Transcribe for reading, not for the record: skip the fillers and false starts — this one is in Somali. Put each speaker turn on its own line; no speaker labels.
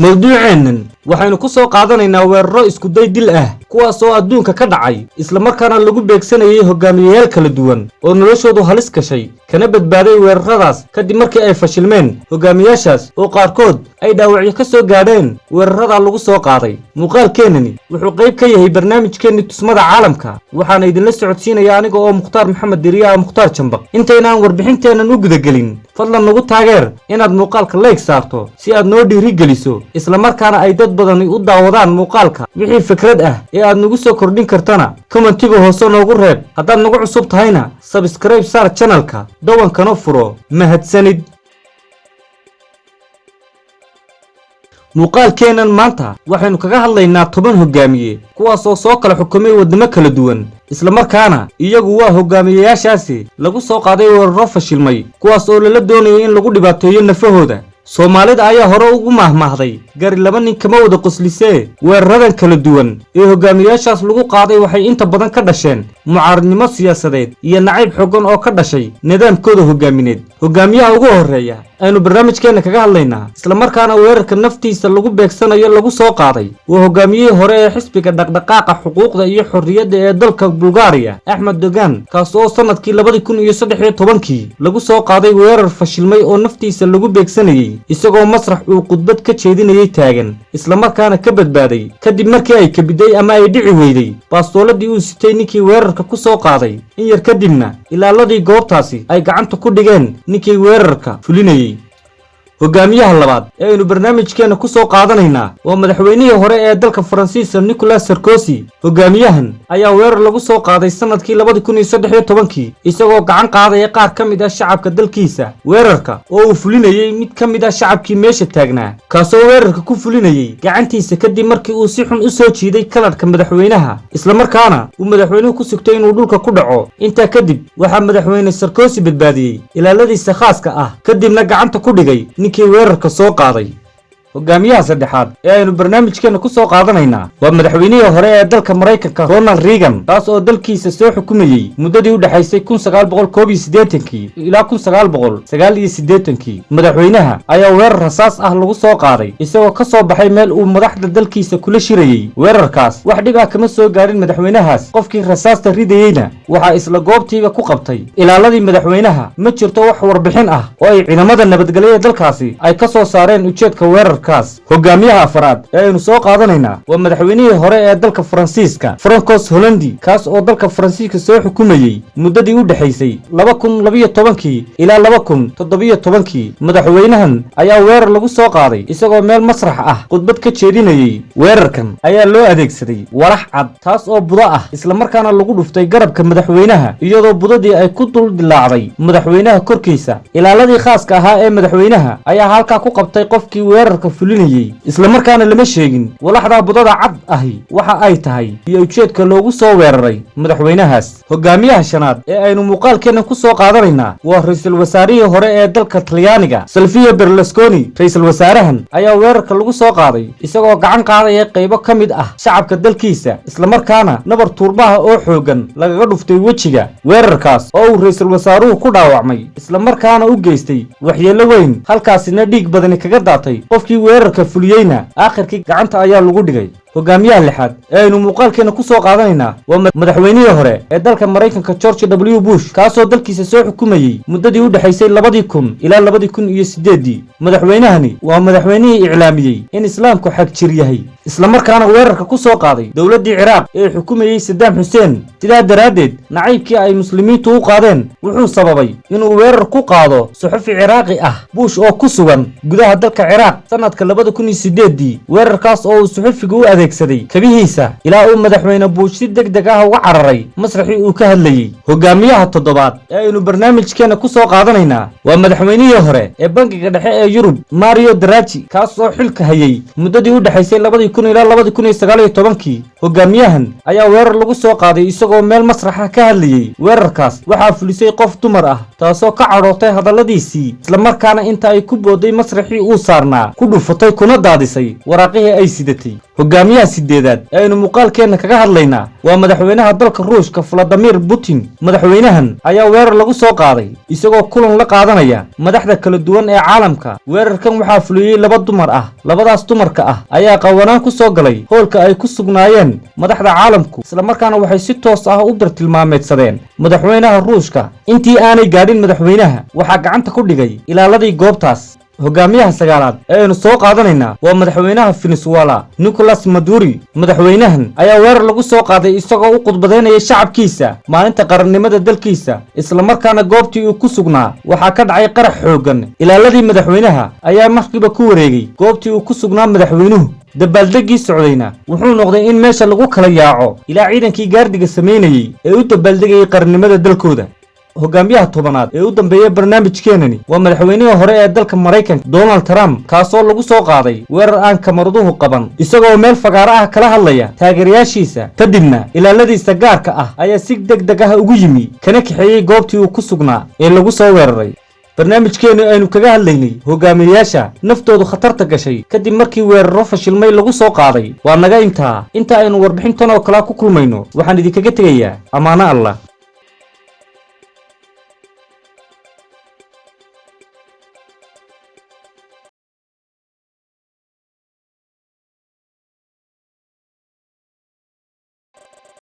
mawduuceennan waxaynu ku soo qaadanaynaa weeraro isku day dil ah kuwaas oo adduunka ka dhacay isla markaana lagu beegsanayay hogaamiyayaal kala duwan oo noloshoodu halis gashay kana badbaaday weeraradaas kadib markii ay fashilmeen hogaamiyaashaas oo qaarkood ay dhaawacyo ka soo gaadheen weerarada lagu soo qaaday. muuqaalkeenani wuxuu qayb ka yahay barnaamijkeenni tusmada caalamka waxaana idinla socodsiinaya aniga oo Mukhtaar Maxamed Diriya Mukhtaar Jambaq. intaynaan warbixinteennan u gudagelin fadlan nagu taageer inaad muuqaalka like saarto si aad noo dhiirigeliso isla markaana ay dad badan u daawadaan muuqaalka. wixii fikrad ah ee aad nagu soo kordhin kartana commentiga hoose noogu reeb. haddaad nagu cusub tahayna subscribe saar channelka dawankana furo. mahadsanid. muuqaalkeennan maanta waxaynu kaga hadlaynaa 10 hogaamiye kuwaas oo soo kala xukumay wadamo kala duwan isla markaana iyagu waa hogaamiyayaashaasi lagu soo qaaday weeraro fashilmay kuwaas oo lala doonayo in lagu dhibaateeyo nafahooda. Soomaalida ayaa hore ugu mahmaahday gari laba nin kama wada qoslisee weeraradan kala duwan ee hogaamiyayaashaas lagu qaaday waxay inta badan ka dhasheen mucaaradnimo siyaasadeed iyo nacayb xooggan oo ka dhashay nidaamkooda hogaamineed. hogaamiyaha ugu horeeya aynu barnaamijkeena kaga hadlaynaa isla markaana weerarka naftiisa lagu beegsanayo lagu soo qaaday waa hogaamiyihii hore ee xisbiga dhaqdhaqaaqa xuquuqda iyo xorriyadda ee dalka Bulgaariya Axmed Dogan kaas oo sanadkii 2013 lagu soo qaaday weerar fashilmay oo naftiisa lagu beegsanayay isagoo masrax uu khudbad ka jeedinayay taagan isla markaana ka badbaaday kadib markii ay kabiday ama ay dhici weyday baastoladii uu sitay ninkii weerarka ku soo qaaday. in yar kadibna ilaaladii goobtaasi ay gacanta ku dhigeen ninkii weerarka fulinayay. hogaamiyaha labaad ee aynu barnaamijkeena ku soo qaadanaynaa waa madaxweynihii hore ee dalka Faransiiska Nicolas Sarkozy. hogaamiyahan ayaa weerar lagu soo qaaday sanadkii 2013 isagoo gacan qaadaya qaar ka mid ah shacabka dalkiisa. weerarka oo uu fulinayay mid ka mid ah shacabkii meesha taagnaa kaasoo weerarka ku fulinayay gacantiisa kadib markii uu si xun u soo jiiday kaladhka madaxweynaha isla markaana uu madaxweynuhu ku sugtay inuu dhulka ku dhaco. intaa kadib waxaa madaxweyne Sarkozy badbaadiyay ilaaladiisa khaaska ah kadibna gacanta ku dhigay ninkii weerarka soo qaaday. hogaamiyaha saddexaad ee aynu barnaamijkeena ku soo qaadanaynaa waa madaxweynihii hore ee dalka Mareykanka Ronald Reagan kaas oo dalkiisa soo xukumayay muddadii u dhaxaysay 1981 ilaa 1989. madaxweynaha ayaa weerar rasaas ah lagu soo qaaday isagoo ka soo baxay meel uu madaxda dalkiisa kula shirayay. weerarkaas wax dhib ah kama soo gaarin madaxweynahaas. qofkii rasaasta ridayayna waxaa isla goobtiiba ku qabtay ilaaladii madaxweynaha. ma jirto wax warbixin ah oo ay ciidamada nabadgelyada dalkaasi ay ka soo saareen ujeedka weerar. hogaamiyaha afraad ee aynu soo qaadanaynaa waa madaxweynihii hore ee dalka Faransiiska François Hollande kaas oo dalka Faransiiska soo xukumayay muddadii u dhaxaysay 2012 ilaa 2017. madaxweynahan ayaa weerar lagu soo qaaday isagoo meel masrax ah khudbad ka jeedinayay. weerarkan ayaa loo adeegsaday walax cad taas oo budo ah isla markaana lagu dhuftay garabka madaxweynaha iyadoo budadii ay ku dul dilaacday madaxweynaha korkiisa. ilaaladii khaaska ahaa ee madaxweynaha ayaa halkaa ku qabtay qofkii weerarka fulinayay isla markaana lama sheegin walaxda budada cad ahi waxa ay tahay iyo ujeedka loogu soo weeraray madaxweynahaas. hogaamiyaha shanaad ee aynu muuqaalkeena ku soo qaadanaynaa waa ra'iisul wasaarihii hore ee dalka Talyaaniga Silvio Berlusconi. ra'iisul wasaarahan ayaa weerarka lagu soo qaaday isagoo gacan qaadaya qaybo ka mid ah shacabka dalkiisa isla markaana nabar tuurbaha oo xoogan lagaga dhuftay wejiga. weerarkaas oo uu ra'iisul wasaaruhu ku dhaawacmay isla markaana u geystay waxyeello weyn halkaasina dhiig badan kaga daatay. qofkii weerarka fuliyayna aakhirkii gacanta ayaa lagu dhigay. hogaamiyaha lixaad ee aynu muuqaalkeena ku soo qaadanaynaa waa madaxweynihii hore ee dalka Mareykanka George W. Bush kaasoo dalkiisa soo xukumayay muddadii u dhaxaysay 2000 ilaa 2008. madaxweynahani waa madaxweynihii iclaamiyay in islaamku xaq jir yahay isla markaana weerarka ku soo qaaday dawladdii Ciraaq ee xukumayay Saddam Hussein. sidaa daraadeed nacaybkii ay muslimiintu u qaadeen wuxuu sababay inuu weerar ku qaado suxufi Ciraaqi ah. Bush oo ku sugan gudaha dalka Ciraaq sanadka 2008 weerarkaas oo suxufigu u adeegsaday kabihiisa ilaa uu madaxweyne Bush si degdeg ah uga cararay masraxii uu ka hadlayay. hogaamiyaha toddobaad ee aynu barnaamijkeena ku soo qaadanaynaa waa madaxweynihii hore ee bangiga dhexe ee Yurub Mario Draghi kaas oo xilka hayay muddadii u dhaxaysay 2000 ilaa 2019. hogaamiyahan ayaa weerar lagu soo qaaday isagoo meel masraxa ka hadlayay. weerarkaas waxaa fulisay qof dumar ah taasoo ka cadhootay hadalladiisii, isla markaana inta ay ku booday masraxii uu saarnaa ku dhufatay kuna daadisay waraaqihii ay sidatay. hogaamiyaha sideedaad ee aynu muuqaalkeenna kaga hadlaynaa waa madaxweynaha dalka ruushka Vladimir Putin. madaxweynahan ayaa weerar lagu soo qaaday isagoo kulan la qaadanaya madaxda kala duwan ee caalamka. weerarkan waxaa fuliyey laba dumar ah. labadaas dumarka ah ayaa qawanaan ku soo galay hoolka ay ku sugnaayeen madaxda caalamku, isla markaana waxay si toos ah u bartilmaameedsadeen madaxweynaha ruushka. intii aanay gaadhin madaxweynaha waxaa gacanta ku dhigay ilaaladii goobtaas. hogaamiyaha sagaalaad ee aynu soo qaadanaynaa waa madaxweynaha Venezuela Nicolas Maduro. madaxweynahan ayaa weerar lagu soo qaaday isagoo u khudbadeynaya shacabkiisa maalinta qarannimada dalkiisa, isla markaana goobtii uu ku sugnaa waxaa ka dhacay qarax xooggan. ilaaladii madaxweynaha ayaa markiiba ku wareegay goobtii uu ku sugnaa madaxweynuhu. dabaaldegii socdayna wuxuu noqday in meesha lagu kala yaaco ilaa ciidankii gaardiga sameynayay ee u dabaaldegayay qarannimada dalkooda. hogaamiyaha tobanaad ee u dambeeyay barnaamijkeenani waa madaxweynihii hore ee dalka Mareykanka Donald Trump, kaasoo lagu soo qaaday weerar aan kamaraduhu qaban isagoo meel fagaaro ah kala hadlaya taageerayaashiisa. kadibna ilaaladiisa gaarka ah ayaa si degdeg ah ugu yimi kana kaxeeyay goobtii uu ku sugnaa ee lagu soo weeraray. barnaamijkeenu aynu kaga hadlaynay hogaamiyayaasha naftoodu khatarta gashay kadib markii weeraro fashilmay lagu soo qaaday waa naga inta aynu warbixintan oo kala ku kulmayno waxaan idinkaga tegayaa amaano Allah.